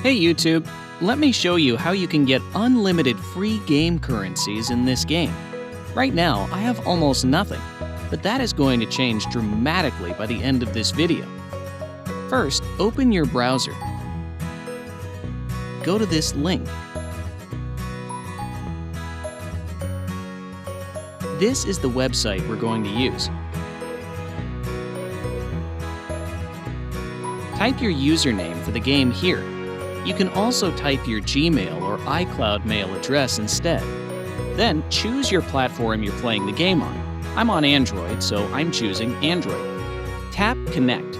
Hey YouTube, let me show you how you can get unlimited free game currencies in this game. Right now, I have almost nothing, but that is going to change dramatically by the end of this video. First, open your browser. Go to this link. This is the website we're going to use. Type your username for the game here. You can also type your Gmail or iCloud mail address instead. Then choose your platform you're playing the game on. I'm on Android, so I'm choosing Android. Tap Connect.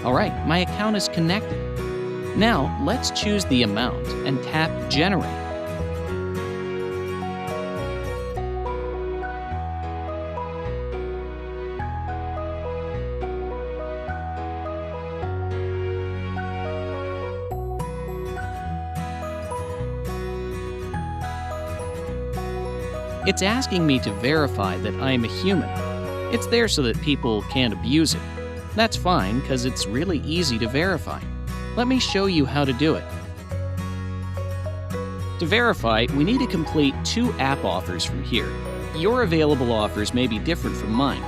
Alright, my account is connected. Now, let's choose the amount and tap Generate. It's asking me to verify that I am a human. It's there so that people can't abuse it. That's fine, because it's really easy to verify. Let me show you how to do it. To verify, we need to complete 2 app offers from here. Your available offers may be different from mine.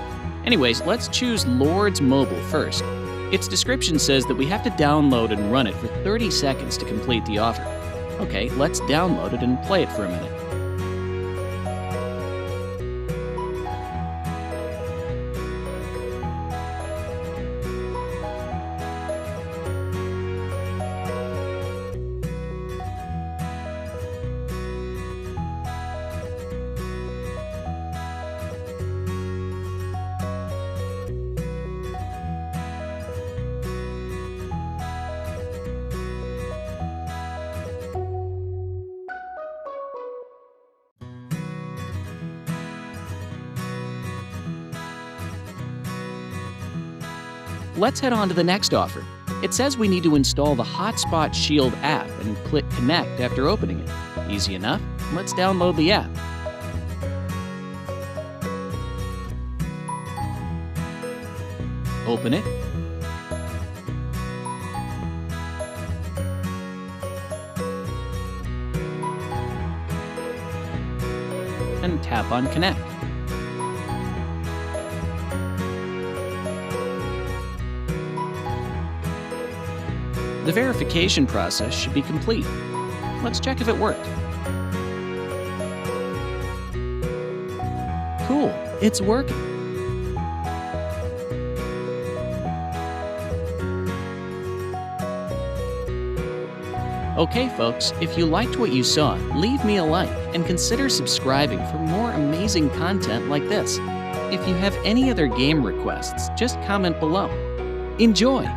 Anyways, let's choose Lord's Mobile first. Its description says that we have to download and run it for 30 seconds to complete the offer. Okay, let's download it and play it for a minute. Let's head on to the next offer. It says we need to install the Hotspot Shield app and click Connect after opening it. Easy enough. Let's download the app. Open it. And tap on Connect. The verification process should be complete. Let's check if it worked. Cool, it's working. Okay folks, if you liked what you saw, leave me a like and consider subscribing for more amazing content like this. If you have any other game requests, just comment below. Enjoy!